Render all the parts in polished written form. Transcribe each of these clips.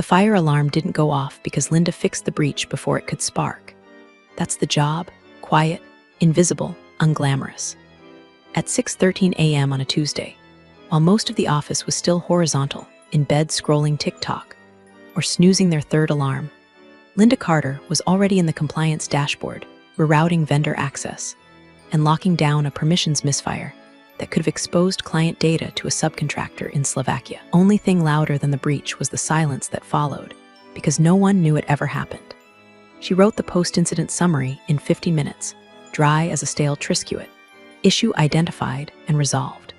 fire alarm didn't go off because Linda fixed the breach before it could spark. That's the job: quiet, invisible, unglamorous. At 6:13 a.m. on a Tuesday, while most of the office was still horizontal, in bed scrolling TikTok, or snoozing their third alarm, Linda Carter was already in the compliance dashboard, rerouting vendor access and locking down a permissions misfire that could have exposed client data to a subcontractor in Slovakia. Only thing louder than the breach was the silence that followed, because no one knew it ever happened. She wrote the post-incident summary in 50 minutes, dry as a stale Triscuit. Issue identified and resolved.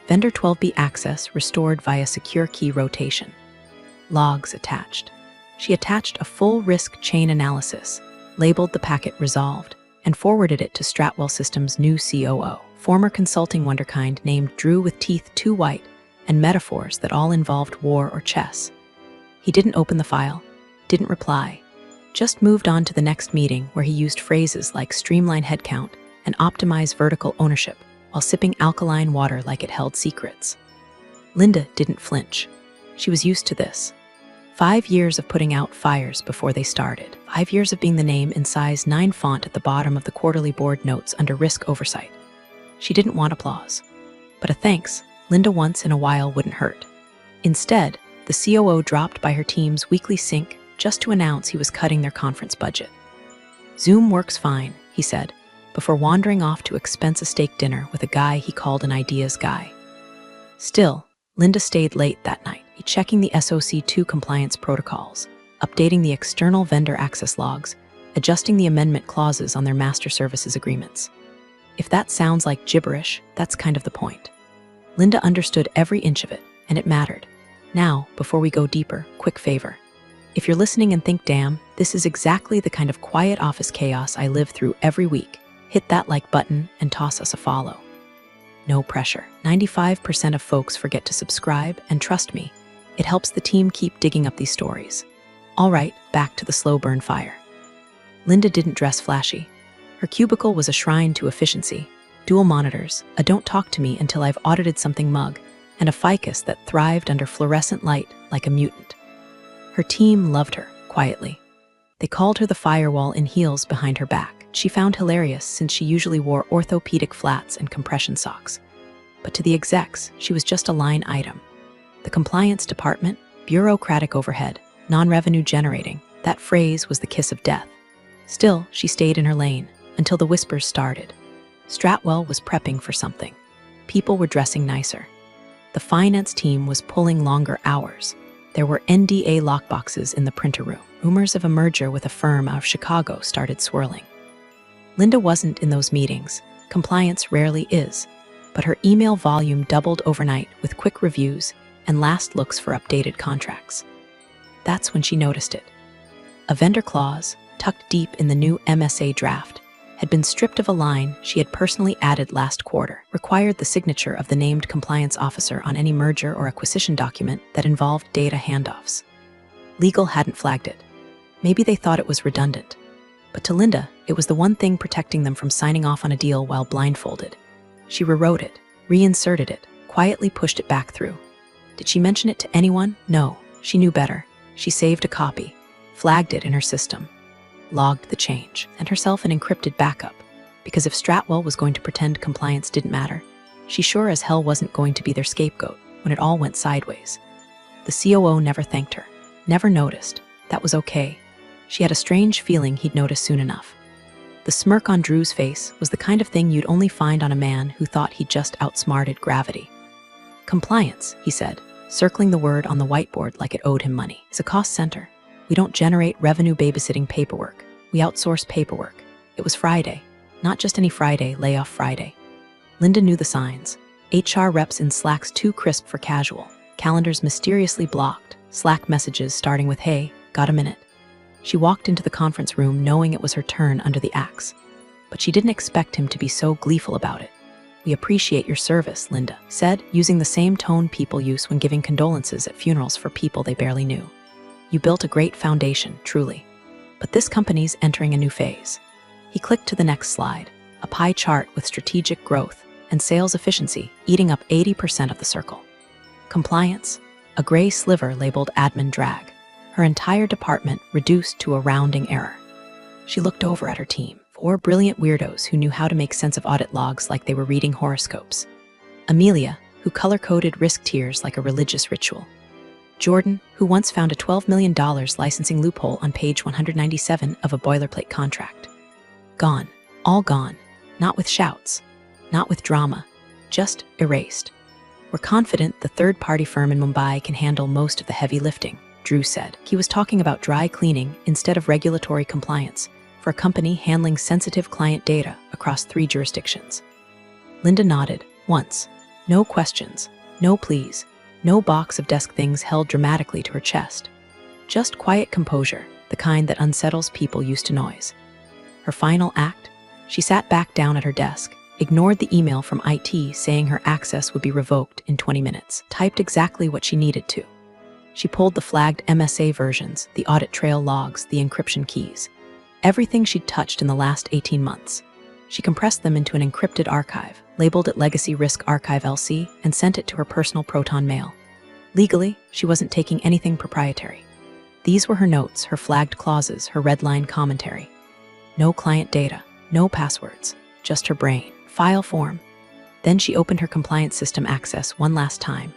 Vendor 12B access restored via secure key rotation. Logs attached. She attached a full risk chain analysis, labeled the packet resolved, and forwarded it to Stratwell Systems' new COO, former consulting wonderkind named Drew with teeth too white and metaphors that all involved war or chess. He didn't open the file, didn't reply, just moved on to the next meeting where he used phrases like streamline headcount and optimize vertical ownership while sipping alkaline water like it held secrets. Linda didn't flinch. She was used to this. 5 years of putting out fires before they started. 5 years of being the name in size 9 font at the bottom of the quarterly board notes under risk oversight. She didn't want applause, but a thanks, Linda once in a while wouldn't hurt. Instead, the COO dropped by her team's weekly sync just to announce he was cutting their conference budget. Zoom works fine, he said, before wandering off to expense a steak dinner with a guy he called an ideas guy. Still, Linda stayed late that night, checking the SOC 2 compliance protocols, updating the external vendor access logs, adjusting the amendment clauses on their master services agreements. If that sounds like gibberish, that's kind of the point. Linda understood every inch of it, and it mattered. Now, before we go deeper, quick favor. If you're listening and think, damn, this is exactly the kind of quiet office chaos I live through every week, hit that like button and toss us a follow. No pressure. 95% of folks forget to subscribe, and trust me, it helps the team keep digging up these stories. All right, back to the slow burn fire. Linda didn't dress flashy. Her cubicle was a shrine to efficiency, dual monitors, a don't talk to me until I've audited something mug, and a ficus that thrived under fluorescent light like a mutant. Her team loved her, quietly. They called her the firewall in heels behind her back. She found hilarious since she usually wore orthopedic flats and compression socks. But to the execs, she was just a line item. The compliance department, bureaucratic overhead, non-revenue generating, that phrase was the kiss of death. Still, she stayed in her lane until the whispers started. Stratwell was prepping for something. People were dressing nicer. The finance team was pulling longer hours. There were NDA lockboxes in the printer room. Rumors of a merger with a firm out of Chicago started swirling. Linda wasn't in those meetings. Compliance rarely is. But her email volume doubled overnight with quick reviews and last looks for updated contracts. That's when she noticed it. A vendor clause, tucked deep in the new MSA draft, had been stripped of a line she had personally added last quarter, required the signature of the named compliance officer on any merger or acquisition document that involved data handoffs. Legal hadn't flagged it. Maybe they thought it was redundant. But to Linda, it was the one thing protecting them from signing off on a deal while blindfolded. She rewrote it, reinserted it, quietly pushed it back through. Did she mention it to anyone? No, she knew better. She saved a copy, flagged it in her system, logged the change, and herself an encrypted backup, because if Stratwell was going to pretend compliance didn't matter, she sure as hell wasn't going to be their scapegoat when it all went sideways. The COO never thanked her, never noticed. That was okay. She had a strange feeling he'd notice soon enough. The smirk on Drew's face was the kind of thing you'd only find on a man who thought he'd just outsmarted gravity. Compliance, he said, circling the word on the whiteboard like it owed him money, is a cost center. We don't generate revenue babysitting paperwork. We outsource paperwork. It was Friday. Not just any Friday, layoff Friday. Linda knew the signs. HR reps in Slacks too crisp for casual. Calendars mysteriously blocked. Slack messages starting with, "Hey, got a minute?" She walked into the conference room knowing it was her turn under the axe. But she didn't expect him to be so gleeful about it. "We appreciate your service," Linda said, using the same tone people use when giving condolences at funerals for people they barely knew. "You built a great foundation, truly. But this company's entering a new phase." He clicked to the next slide, a pie chart with strategic growth and sales efficiency eating up 80% of the circle. Compliance, a gray sliver labeled admin drag, Her entire department reduced to a rounding error. She looked over at her team, 4 brilliant weirdos who knew how to make sense of audit logs like they were reading horoscopes. Amelia, who color-coded risk tiers like a religious ritual. Jordan, who once found a $12 million licensing loophole on page 197 of a boilerplate contract. Gone. All gone. Not with shouts. Not with drama. Just erased. We're confident the third-party firm in Mumbai can handle most of the heavy lifting, Drew said. He was talking about dry cleaning instead of regulatory compliance for a company handling sensitive client data across 3 jurisdictions. Linda nodded, once. No questions, no pleas, no box of desk things held dramatically to her chest. Just quiet composure, the kind that unsettles people used to noise. Her final act? She sat back down at her desk, ignored the email from IT saying her access would be revoked in 20 minutes, typed exactly what she needed to. She pulled the flagged MSA versions, the audit trail logs, the encryption keys. Everything she'd touched in the last 18 months. She compressed them into an encrypted archive, labeled it Legacy Risk Archive LC, and sent it to her personal Proton mail. Legally, she wasn't taking anything proprietary. These were her notes, her flagged clauses, her red-line commentary. No client data, no passwords, just her brain, file form. Then she opened her compliance system access one last time.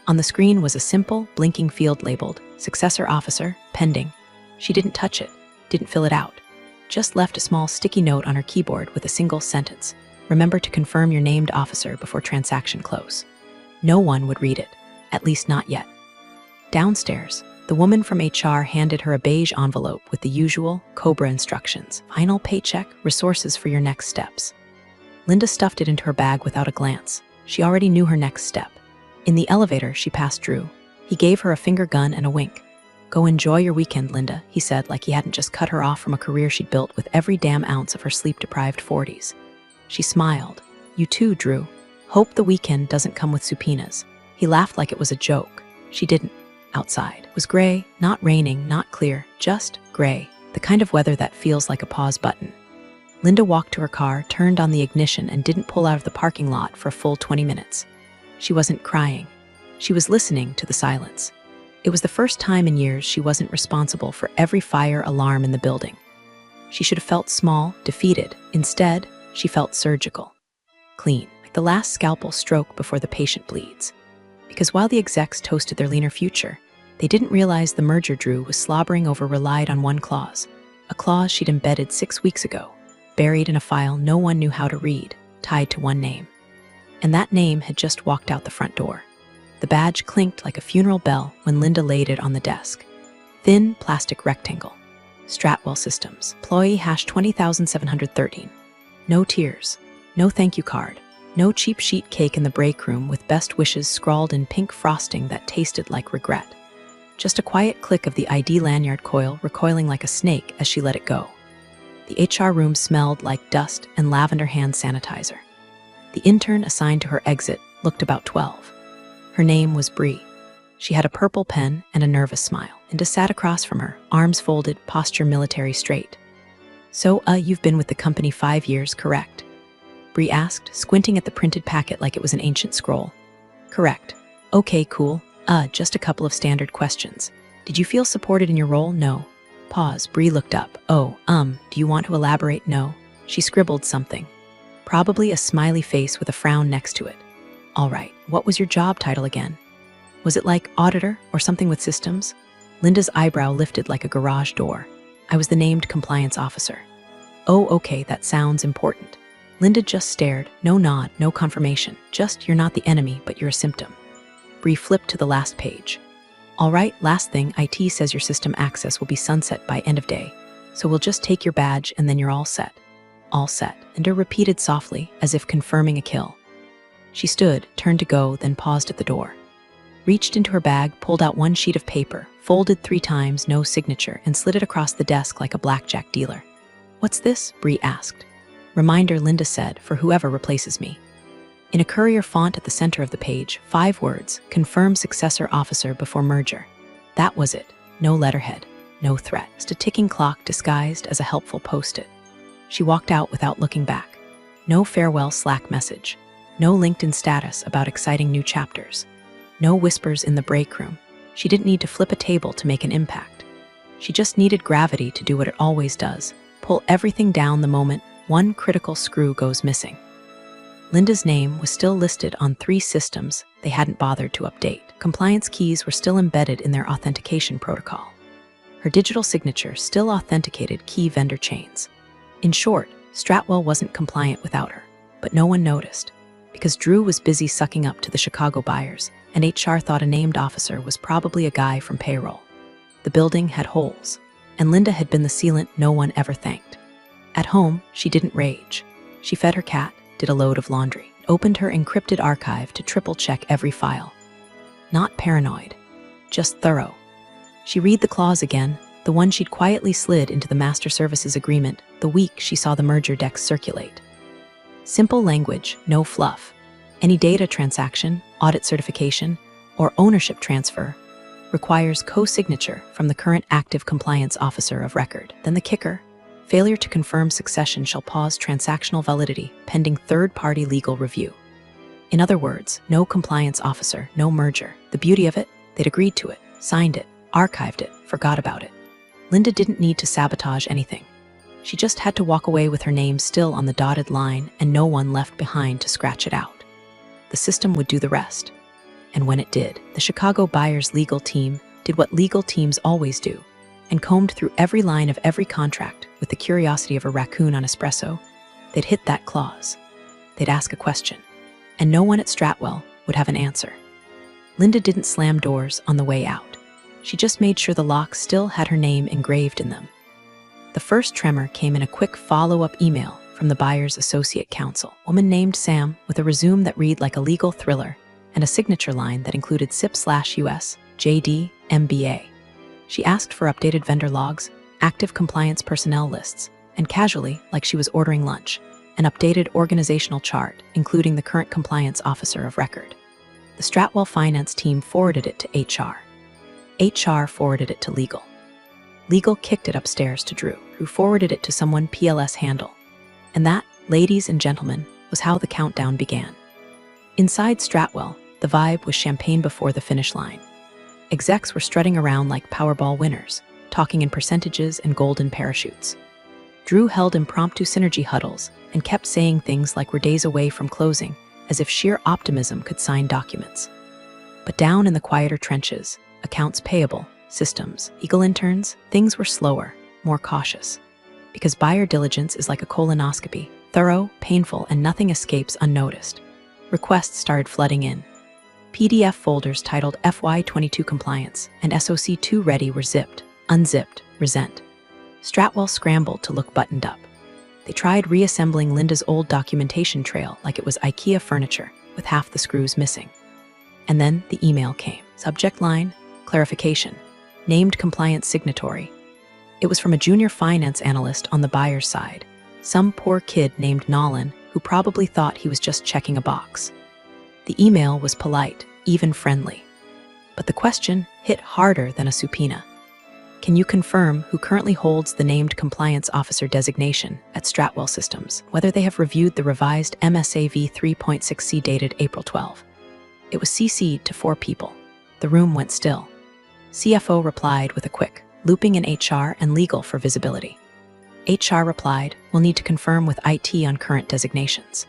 On the screen was a simple, blinking field labeled Successor Officer, Pending. She didn't touch it, didn't fill it out. Just left a small sticky note on her keyboard with a single sentence. Remember to confirm your named officer before transaction close. No one would read it, at least not yet. Downstairs, the woman from HR handed her a beige envelope with the usual COBRA instructions. Final paycheck, resources for your next steps. Linda stuffed it into her bag without a glance. She already knew her next step. In the elevator, she passed Drew. He gave her a finger gun and a wink. Go enjoy your weekend, Linda, he said like he hadn't just cut her off from a career she'd built with every damn ounce of her sleep-deprived 40s. She smiled. You too, Drew. Hope the weekend doesn't come with subpoenas. He laughed like it was a joke. She didn't. Outside was gray, not raining, not clear, just gray, the kind of weather that feels like a pause button. Linda walked to her car, turned on the ignition, and didn't pull out of the parking lot for a full 20 minutes. She wasn't crying. She was listening to the silence. It was the first time in years she wasn't responsible for every fire alarm in the building. She should have felt small, defeated. Instead, she felt surgical. Clean, like the last scalpel stroke before the patient bleeds. Because while the execs toasted their leaner future, they didn't realize the merger Drew was slobbering over relied on one clause, a clause she'd embedded 6 weeks ago, buried in a file no one knew how to read, tied to one name. And that name had just walked out the front door. The badge clinked like a funeral bell when Linda laid it on the desk. Thin plastic rectangle. Stratwell Systems. Employee #20713. No tears. No thank you card. No cheap sheet cake in the break room with best wishes scrawled in pink frosting that tasted like regret. Just a quiet click of the ID lanyard coil recoiling like a snake as she let it go. The HR room smelled like dust and lavender hand sanitizer. The intern assigned to her exit looked about 12. Her name was Bree. She had a purple pen and a nervous smile. Linda sat across from her, arms folded, posture military straight. So, you've been with the company 5 years, correct? Bree asked, squinting at the printed packet like it was an ancient scroll. Correct. Okay, cool. Just a couple of standard questions. Did you feel supported in your role? No. Pause. Bree looked up. Do you want to elaborate? No. She scribbled something. Probably a smiley face with a frown next to it. All right, what was your job title again? Was it like auditor or something with systems? Linda's eyebrow lifted like a garage door. I was the named compliance officer. Oh, okay, that sounds important. Linda just stared, no nod, no confirmation. Just, you're not the enemy, but you're a symptom. Bree flipped to the last page. All right, last thing, IT says your system access will be sunset by end of day, so we'll just take your badge and then you're all set. All set, Linda repeated softly, as if confirming a kill. She stood, turned to go, then paused at the door. Reached into her bag, pulled out one sheet of paper, folded 3 times, no signature, and slid it across the desk like a blackjack dealer. What's this? Bree asked. Reminder, Linda said, for whoever replaces me. In a courier font at the center of the page, 5 words, confirm successor officer before merger. That was it. No letterhead, no threat. Just a ticking clock disguised as a helpful post-it. She walked out without looking back. No farewell Slack message. No LinkedIn status about exciting new chapters. No whispers in the break room. She didn't need to flip a table to make an impact. She just needed gravity to do what it always does, pull everything down the moment one critical screw goes missing. Linda's name was still listed on 3 systems they hadn't bothered to update. Compliance keys were still embedded in their authentication protocol. Her digital signature still authenticated key vendor chains. In short, Stratwell wasn't compliant without her, but no one noticed, because Drew was busy sucking up to the Chicago buyers, and HR thought a named officer was probably a guy from payroll. The building had holes, and Linda had been the sealant no one ever thanked. At home, she didn't rage. She fed her cat, did a load of laundry, opened her encrypted archive to triple-check every file. Not paranoid, just thorough. She read the clause again, the one she'd quietly slid into the master services agreement the week she saw the merger decks circulate. Simple language, no fluff. Any data transaction, audit certification, or ownership transfer requires co-signature from the current active compliance officer of record. Then the kicker: failure to confirm succession shall pause transactional validity pending third-party legal review. In other words, no compliance officer, no merger. The beauty of it, they'd agreed to it, signed it, archived it, forgot about it. Linda didn't need to sabotage anything. She just had to walk away with her name still on the dotted line and no one left behind to scratch it out. The system would do the rest. And when it did, the Chicago buyers' legal team did what legal teams always do, and combed through every line of every contract with the curiosity of a raccoon on espresso. They'd hit that clause. They'd ask a question, and no one at Stratwell would have an answer. Linda didn't slam doors on the way out. She just made sure the locks still had her name engraved in them. The first tremor came in a quick follow-up email from the buyer's associate counsel, a woman named Sam, with a resume that read like a legal thriller and a signature line that included SIP/US, JD, MBA. She asked for updated vendor logs, active compliance personnel lists, and casually, like she was ordering lunch, an updated organizational chart, including the current compliance officer of record. The Stratwell finance team forwarded it to HR. HR forwarded it to legal. Legal kicked it upstairs to Drew, who forwarded it to someone PLS handle. And that, ladies and gentlemen, was how the countdown began. Inside Stratwell, the vibe was champagne before the finish line. Execs were strutting around like Powerball winners, talking in percentages and golden parachutes. Drew held impromptu synergy huddles and kept saying things like we're days away from closing, as if sheer optimism could sign documents. But down in the quieter trenches, accounts payable, systems, legal interns, things were slower, more cautious. Because buyer diligence is like a colonoscopy, thorough, painful, and nothing escapes unnoticed. Requests started flooding in. PDF folders titled FY22 Compliance and SOC2 Ready were zipped, unzipped, resent. Stratwell scrambled to look buttoned up. They tried reassembling Linda's old documentation trail like it was IKEA furniture, with half the screws missing. And then the email came. Subject line, clarification, named compliance signatory. It was from a junior finance analyst on the buyer's side, some poor kid named Nolan who probably thought he was just checking a box. The email was polite, even friendly. But the question hit harder than a subpoena. Can you confirm who currently holds the named compliance officer designation at Stratwell Systems, whether they have reviewed the revised MSA v3.6c dated April 12? It was CC'd to 4 people. The room went still. CFO replied with a quick, looping in HR and legal for visibility. HR replied, we'll need to confirm with IT on current designations.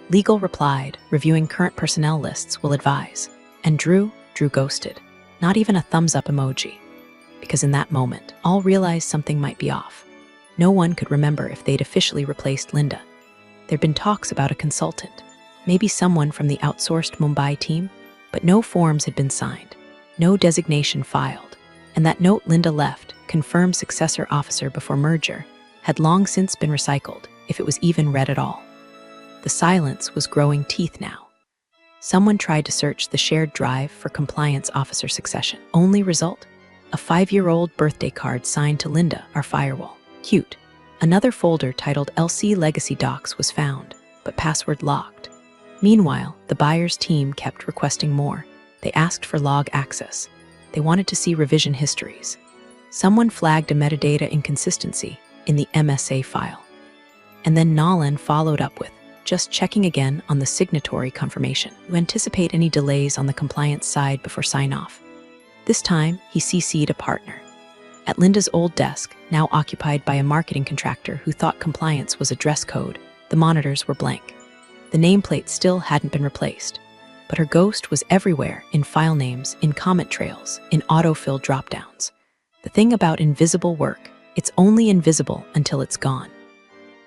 Legal replied, reviewing current personnel lists will advise. And Drew ghosted. Not even a thumbs-up emoji. Because in that moment, all realized something might be off. No one could remember if they'd officially replaced Linda. There'd been talks about a consultant, maybe someone from the outsourced Mumbai team, but no forms had been signed, no designation filed, and that note Linda left, confirmed successor officer before merger, had long since been recycled, if it was even read at all. The silence was growing teeth now. Someone tried to search the shared drive for compliance officer succession. Only result? A 5-year-old birthday card signed to Linda, our firewall. Cute. Another folder titled LC Legacy Docs was found, but password locked. Meanwhile, the buyer's team kept requesting more. They asked for log access. They wanted to see revision histories. Someone flagged a metadata inconsistency in the MSA file. And then Nolan followed up with, just checking again on the signatory confirmation. You anticipate any delays on the compliance side before sign-off. This time, he CC'd a partner. At Linda's old desk, now occupied by a marketing contractor who thought compliance was a dress code, the monitors were blank. The nameplate still hadn't been replaced, but her ghost was everywhere, in file names, in comment trails, in autofill dropdowns. The thing about invisible work, it's only invisible until it's gone.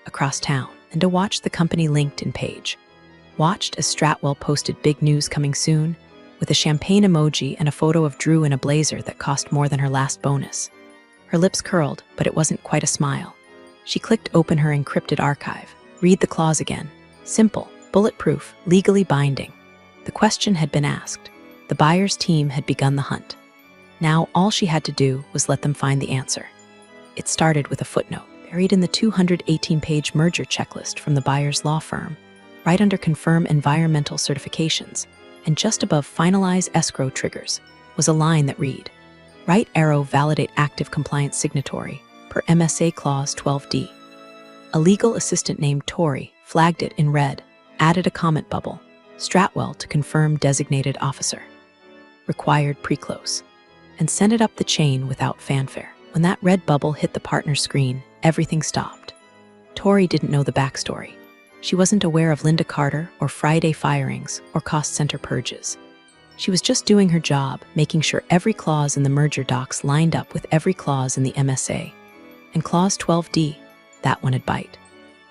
Across town, Linda watched the company LinkedIn page. Watched as Stratwell posted big news coming soon, with a champagne emoji and a photo of Drew in a blazer that cost more than her last bonus. Her lips curled, but it wasn't quite a smile. She clicked open her encrypted archive. Read the clause again. Simple, bulletproof, legally binding. The question had been asked. The buyer's team had begun the hunt. Now all she had to do was let them find the answer. It started with a footnote, buried in the 218-page merger checklist from the buyer's law firm, right under Confirm Environmental Certifications, and just above Finalize Escrow Triggers, was a line that read, Right arrow validate active compliance signatory, per MSA Clause 12D. A legal assistant named Tori flagged it in red, added a comment bubble, Stratwell to confirm designated officer. Required pre-close, and sent it up the chain without fanfare. When that red bubble hit the partner's screen, everything stopped. Tori didn't know the backstory. She wasn't aware of Linda Carter or Friday firings or cost center purges. She was just doing her job, making sure every clause in the merger docs lined up with every clause in the MSA. And Clause 12D, that one had bite.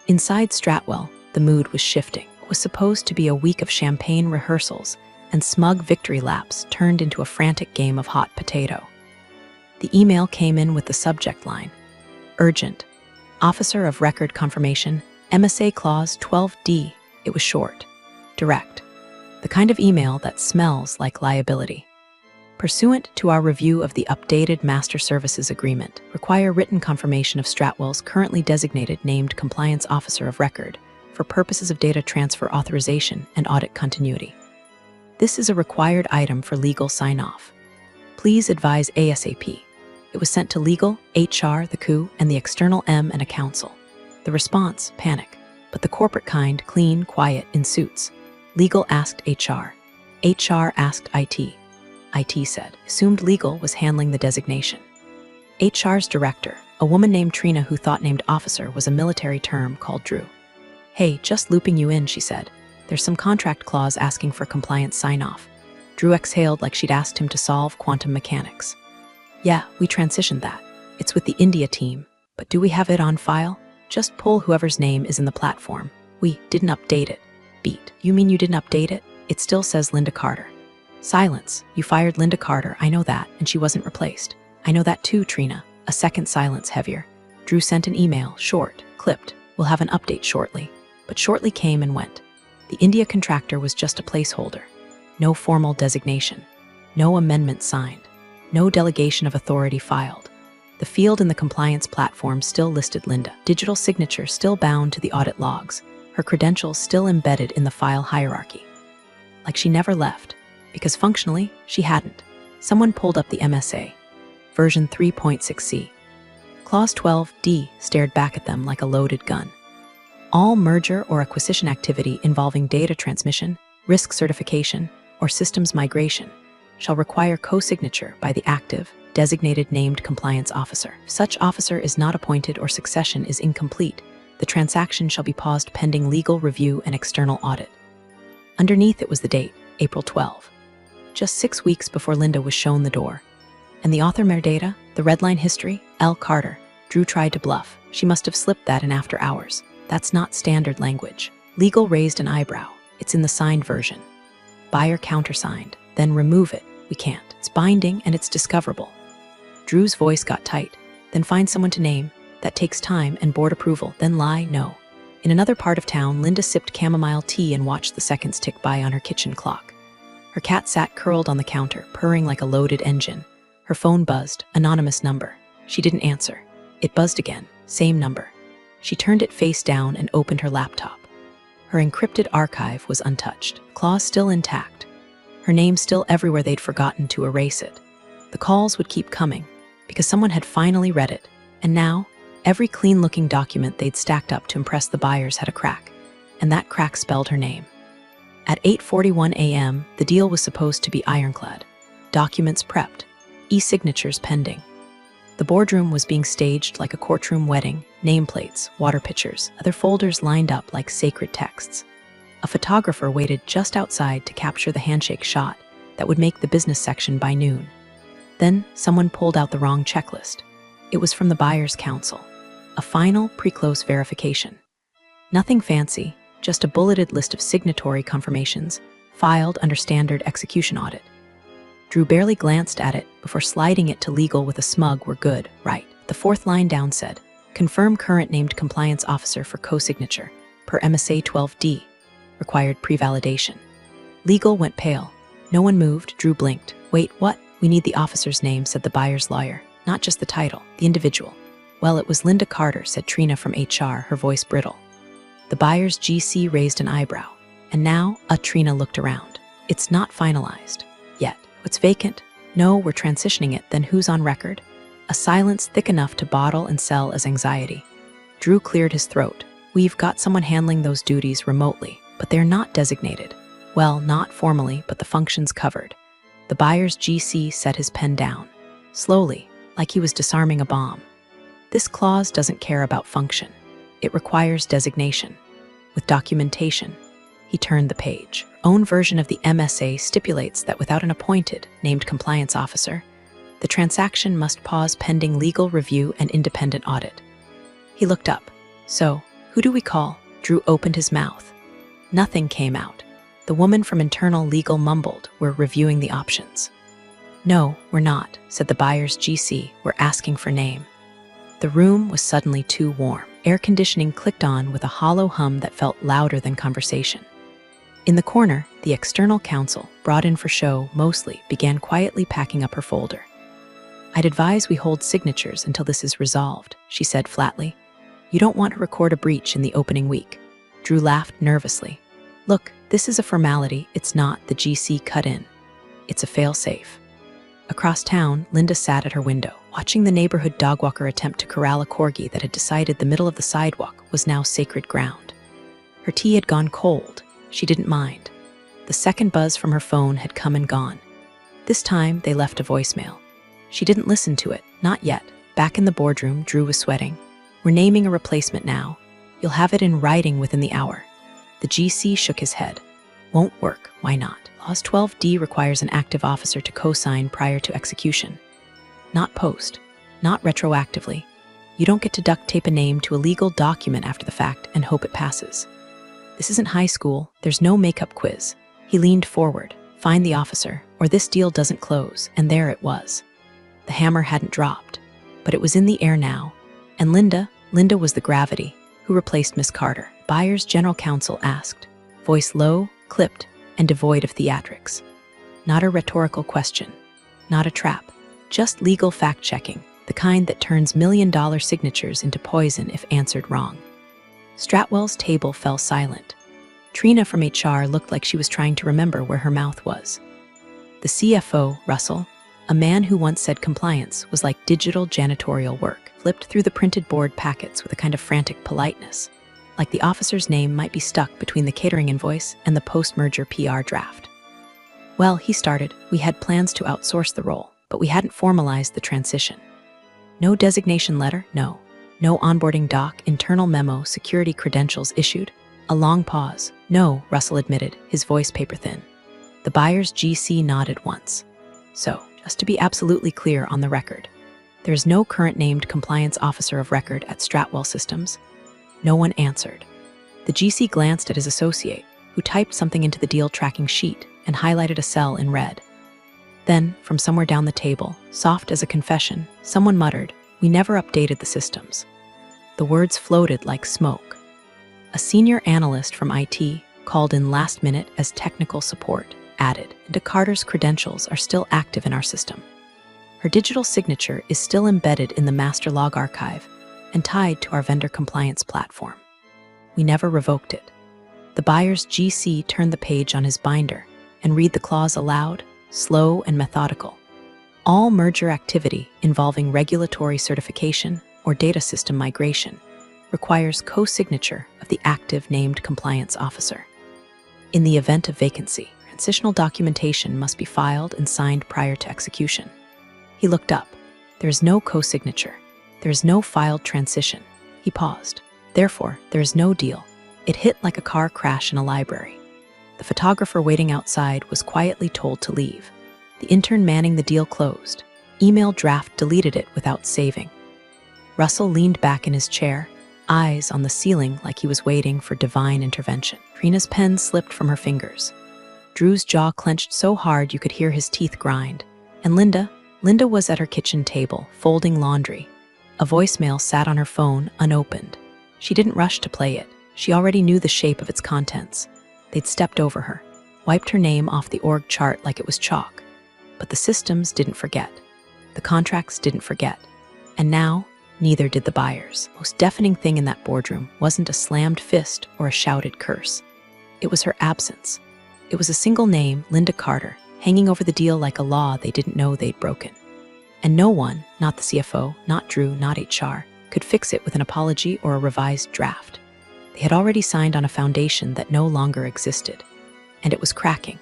Inside Stratwell, the mood was shifting. What was supposed to be a week of champagne rehearsals and smug victory laps turned into a frantic game of hot potato. The email came in with the subject line, Urgent. Officer of Record Confirmation, MSA Clause 12D. It was short, direct. The kind of email that smells like liability. Pursuant to our review of the updated Master Services Agreement, require written confirmation of Stratwell's currently designated named Compliance Officer of Record for purposes of data transfer authorization and audit continuity. This is a required item for legal sign-off. Please advise ASAP. It was sent to legal, HR, the COO, and the external M and a counsel. The response, panic, but the corporate kind, clean, quiet, in suits. Legal asked HR. HR asked IT. IT said, assumed legal was handling the designation. HR's director, a woman named Trina who thought named officer was a military term, called Drew. Hey, just looping you in, she said. There's some contract clause asking for compliance sign-off. Drew exhaled like she'd asked him to solve quantum mechanics. Yeah, we transitioned that. It's with the India team. But do we have it on file? Just pull whoever's name is in the platform. We didn't update it. Beat. You mean you didn't update it? It still says Linda Carter. Silence. You fired Linda Carter, I know that, and she wasn't replaced. I know that too, Trina. A second silence heavier. Drew sent an email, short, clipped. We'll have an update shortly. But shortly came and went. The India contractor was just a placeholder. No formal designation. No amendment signed. No delegation of authority filed. The field in the compliance platform still listed Linda. Digital signature still bound to the audit logs. Her credentials still embedded in the file hierarchy. Like she never left, because functionally, she hadn't. Someone pulled up the MSA, version 3.6c. Clause 12D stared back at them like a loaded gun. All merger or acquisition activity involving data transmission, risk certification, or systems migration shall require co-signature by the active, designated named compliance officer. If such officer is not appointed or succession is incomplete, the transaction shall be paused pending legal review and external audit. Underneath it was the date, April 12. Just 6 weeks before Linda was shown the door. And the author metadata, the redline history, L. Carter. Drew tried to bluff. She must have slipped that in after hours. That's not standard language. Legal raised an eyebrow. It's in the signed version. Buyer countersigned. Then remove it. We can't. It's binding and it's discoverable. Drew's voice got tight. Then find someone to name. That takes time and board approval. Then lie, no. In another part of town, Linda sipped chamomile tea and watched the seconds tick by on her kitchen clock. Her cat sat curled on the counter, purring like a loaded engine. Her phone buzzed, anonymous number. She didn't answer. It buzzed again, same number. She turned it face down and opened her laptop. Her encrypted archive was untouched, clause still intact. Her name still everywhere they'd forgotten to erase it. The calls would keep coming, because someone had finally read it, and now, every clean-looking document they'd stacked up to impress the buyers had a crack, and that crack spelled her name. At 8:41 a.m., the deal was supposed to be ironclad. Documents prepped, e-signatures pending. The boardroom was being staged like a courtroom wedding, nameplates, water pitchers, other folders lined up like sacred texts. A photographer waited just outside to capture the handshake shot that would make the business section by noon. Then someone pulled out the wrong checklist. It was from the buyer's counsel. A final pre-close verification. Nothing fancy, just a bulleted list of signatory confirmations, filed under standard execution audit. Drew barely glanced at it before sliding it to legal with a smug "we're good, right." The fourth line down said, "Confirm current named compliance officer for co-signature, per MSA 12D, required pre-validation." Legal went pale. No one moved. Drew blinked. "Wait, what?" "We need the officer's name," said the buyer's lawyer, "not just the title, the individual." "Well, it was Linda Carter," said Trina from HR, her voice brittle. The buyer's GC raised an eyebrow. "And now?" Trina looked around. "It's not finalized. Yet. It's vacant." "No, we're transitioning it." "Then who's on record?" A silence thick enough to bottle and sell as anxiety. Drew cleared his throat. "We've got someone handling those duties remotely, but they're not designated. Well, not formally, but the function's covered." The buyer's GC set his pen down, slowly, like he was disarming a bomb. "This clause doesn't care about function. It requires designation, with documentation." He turned the page. Own version of the MSA stipulates that without an appointed, named compliance officer, the transaction must pause pending legal review and independent audit. He looked up. "So, who do we call?" Drew opened his mouth. Nothing came out. The woman from internal legal mumbled, "We're reviewing the options." "No, we're not," said the buyer's GC. "We're asking for name." The room was suddenly too warm. Air conditioning clicked on with a hollow hum that felt louder than conversation. In the corner, the external counsel, brought in for show mostly, began quietly packing up her folder. "I'd advise we hold signatures until this is resolved," she said flatly. "You don't want to record a breach in the opening week." Drew laughed nervously. "Look, this is a formality. It's not," the GC cut in. "It's a fail-safe." Across town, Linda sat at her window, watching the neighborhood dogwalker attempt to corral a corgi that had decided the middle of the sidewalk was now sacred ground. Her tea had gone cold. She didn't mind. The second buzz from her phone had come and gone. This time, they left a voicemail. She didn't listen to it, not yet. Back in the boardroom, Drew was sweating. "We're naming a replacement now. You'll have it in writing within the hour." The GC shook his head. "Won't work. Why not? Clause 12D requires an active officer to co-sign prior to execution. Not post. Not retroactively. You don't get to duct tape a name to a legal document after the fact and hope it passes. This isn't high school. There's no makeup quiz." He leaned forward. "Find the officer, or this deal doesn't close." And there it was. The hammer hadn't dropped, but it was in the air now. And Linda was the gravity. "Who replaced Miss Carter?" Buyer's general counsel asked, voice low, clipped, and devoid of theatrics. Not a rhetorical question. Not a trap. Just legal fact-checking, the kind that turns million-dollar signatures into poison if answered wrong. Stratwell's table fell silent. Trina from HR looked like she was trying to remember where her mouth was. The CFO, Russell, a man who once said compliance was like digital janitorial work, flipped through the printed board packets with a kind of frantic politeness, like the officer's name might be stuck between the catering invoice and the post-merger PR draft. "Well," he started, "we had plans to outsource the role, but we hadn't formalized the transition." "No designation letter? No. No onboarding doc, internal memo, security credentials issued?" A long pause. "No," Russell admitted, his voice paper-thin. The buyer's GC nodded once. "So, just to be absolutely clear on the record, there is no current named compliance officer of record at Stratwell Systems." No one answered. The GC glanced at his associate, who typed something into the deal tracking sheet and highlighted a cell in red. Then, from somewhere down the table, soft as a confession, someone muttered, "We never updated the systems." The words floated like smoke. A senior analyst from IT, called in last minute as technical support, added, "And Carter's credentials are still active in our system. Her digital signature is still embedded in the master log archive and tied to our vendor compliance platform. We never revoked it." The buyer's GC turned the page on his binder and read the clause aloud, slow and methodical. "All merger activity involving regulatory certification or data system migration requires co-signature of the active named compliance officer. In the event of vacancy, transitional documentation must be filed and signed prior to execution." He looked up. There is no co-signature. There is no filed transition. He paused. Therefore, there is no deal. It hit like a car crash in a library. The photographer waiting outside was quietly told to leave. The intern manning the deal closed. Email draft deleted it without saving. Russell leaned back in his chair, eyes on the ceiling like he was waiting for divine intervention. Trina's pen slipped from her fingers. Drew's jaw clenched so hard you could hear his teeth grind. And Linda was at her kitchen table, folding laundry. A voicemail sat on her phone, unopened. She didn't rush to play it. She already knew the shape of its contents. They'd stepped over her, wiped her name off the org chart like it was chalk. But the systems didn't forget. The contracts didn't forget. And now, neither did the buyers. The most deafening thing in that boardroom wasn't a slammed fist or a shouted curse. It was her absence. It was a single name, Linda Carter, hanging over the deal like a law they didn't know they'd broken. And no one, not the CFO, not Drew, not HR, could fix it with an apology or a revised draft. They had already signed on a foundation that no longer existed. And it was cracking.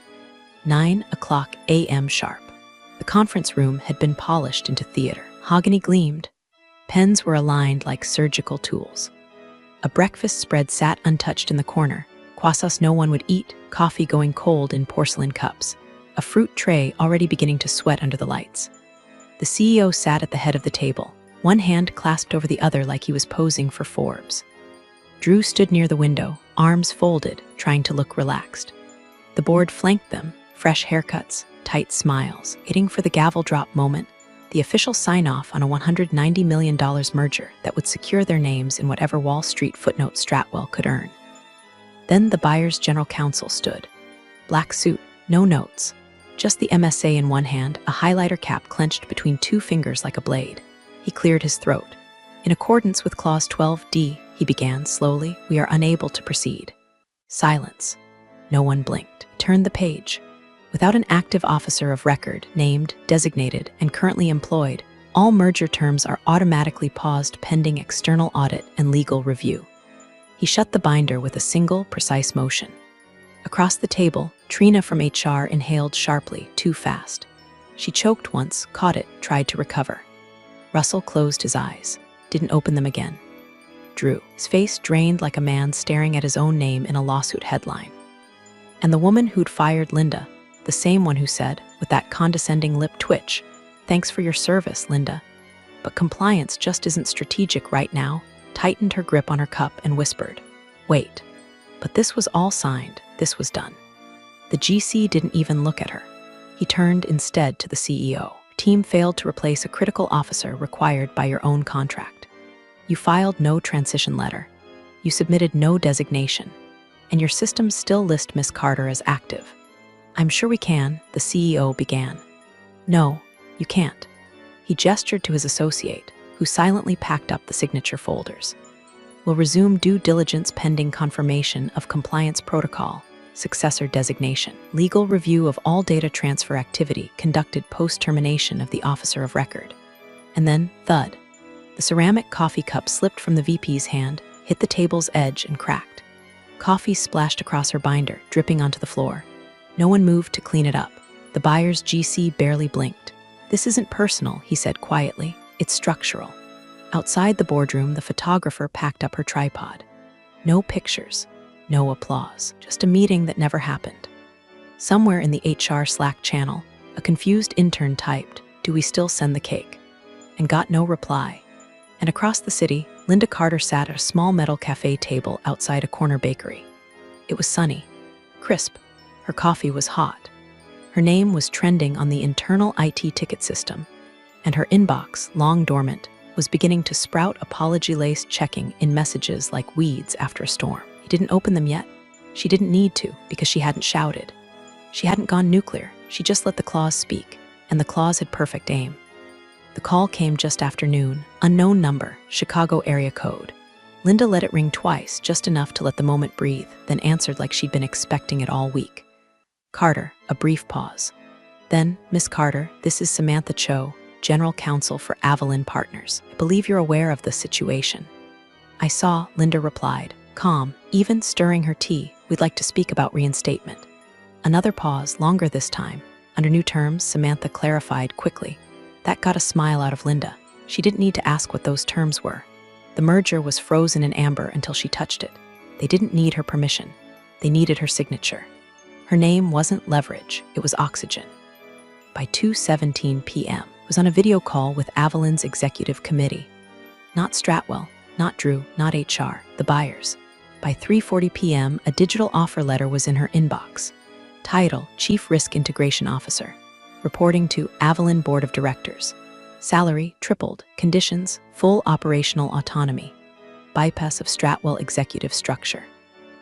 9:00 a.m. sharp. The conference room had been polished into theater. Mahogany gleamed. Pens were aligned like surgical tools. A breakfast spread sat untouched in the corner, croissants no one would eat, coffee going cold in porcelain cups, a fruit tray already beginning to sweat under the lights. The CEO sat at the head of the table, one hand clasped over the other like he was posing for Forbes. Drew stood near the window, arms folded, trying to look relaxed. The board flanked them, fresh haircuts, tight smiles, waiting for the gavel drop moment, the official sign-off on a $190 million merger that would secure their names in whatever Wall Street footnote Stratwell could earn. Then the buyer's general counsel stood. Black suit, no notes, just the MSA in one hand, a highlighter cap clenched between two fingers like a blade. He cleared his throat. In accordance with Clause 12D, he began slowly, we are unable to proceed. Silence. No one blinked. He turned the page. Without an active officer of record, named, designated, and currently employed, all merger terms are automatically paused pending external audit and legal review. He shut the binder with a single, precise motion. Across the table, Trina from HR inhaled sharply, too fast. She choked once, caught it, tried to recover. Russell closed his eyes, didn't open them again. Drew, his face drained like a man staring at his own name in a lawsuit headline. And the woman who'd fired Linda, the same one who said, with that condescending lip twitch, "Thanks for your service, Linda. But compliance just isn't strategic right now," tightened her grip on her cup and whispered, "Wait." But this was all signed. This was done. The GC didn't even look at her. He turned instead to the CEO. Team failed to replace a critical officer required by your own contract. You filed no transition letter. You submitted no designation. And your systems still list Miss Carter as active. "I'm sure we can," the CEO began. "No, you can't." He gestured to his associate, who silently packed up the signature folders. "We'll resume due diligence pending confirmation of compliance protocol, successor designation, legal review of all data transfer activity conducted post-termination of the officer of record." And then, thud. The ceramic coffee cup slipped from the VP's hand, hit the table's edge, and cracked. Coffee splashed across her binder, dripping onto the floor. No one moved to clean it up. The buyer's GC barely blinked. "This isn't personal," he said quietly. "It's structural." Outside the boardroom, the photographer packed up her tripod. No pictures, no applause, just a meeting that never happened. Somewhere in the HR Slack channel, a confused intern typed, "Do we still send the cake?" and got no reply. And across the city, Linda Carter sat at a small metal cafe table outside a corner bakery. It was sunny, crisp. Her coffee was hot. Her name was trending on the internal IT ticket system, and her inbox, long dormant, was beginning to sprout apology-laced checking in messages like weeds after a storm. He didn't open them yet. She didn't need to, because she hadn't shouted. She hadn't gone nuclear. She just let the claws speak, and the claws had perfect aim. The call came just after noon. Unknown number, Chicago area code. Linda let it ring twice, just enough to let the moment breathe, then answered like she'd been expecting it all week. "Carter," a brief pause. Then, "Miss Carter, this is Samantha Cho, General Counsel for Avalon Partners. I believe you're aware of the situation." "I saw," Linda replied, calm, even stirring her tea. "We'd like to speak about reinstatement." Another pause, longer this time. Under new terms, Samantha clarified quickly. That got a smile out of Linda. She didn't need to ask what those terms were. The merger was frozen in amber until she touched it. They didn't need her permission. They needed her signature. Her name wasn't leverage, it was oxygen. By 2:17 p.m., it was on a video call with Avalon's executive committee. Not Stratwell, not Drew, not HR, the buyers. By 3:40 p.m., a digital offer letter was in her inbox. Title, Chief Risk Integration Officer. Reporting to Avalon Board of Directors. Salary, tripled. Conditions, full operational autonomy. Bypass of Stratwell executive structure.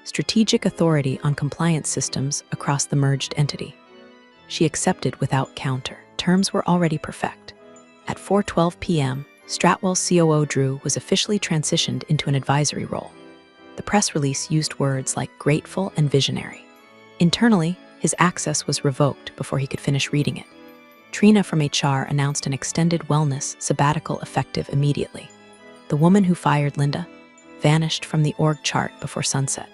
Strategic authority on compliance systems across the merged entity. She accepted without counter. Terms were already perfect. At 4:12 p.m., Stratwell's COO Drew was officially transitioned into an advisory role. The press release used words like grateful and visionary. Internally, his access was revoked before he could finish reading it. Trina from HR announced an extended wellness sabbatical effective immediately. The woman who fired Linda vanished from the org chart before sunset.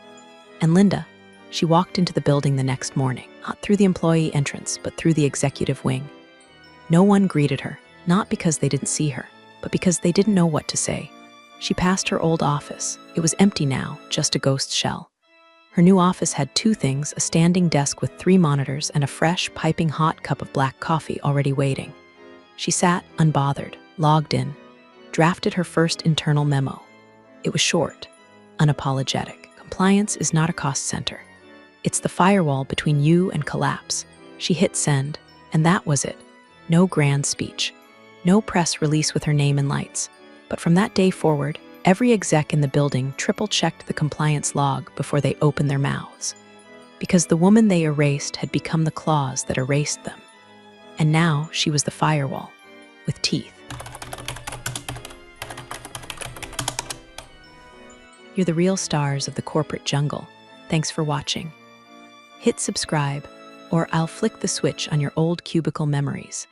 And Linda, she walked into the building the next morning, not through the employee entrance, but through the executive wing. No one greeted her, not because they didn't see her, but because they didn't know what to say. She passed her old office. It was empty now, just a ghost shell. Her new office had two things, a standing desk with 3 monitors and a fresh, piping hot cup of black coffee already waiting. She sat, unbothered, logged in, drafted her first internal memo. It was short, unapologetic. Compliance is not a cost center. It's the firewall between you and collapse. She hit send, and that was it. No grand speech. No press release with her name in lights. But from that day forward, every exec in the building triple-checked the compliance log before they opened their mouths. Because the woman they erased had become the claws that erased them. And now she was the firewall, with teeth. You're the real stars of the corporate jungle. Thanks for watching. Hit subscribe, or I'll flick the switch on your old cubicle memories.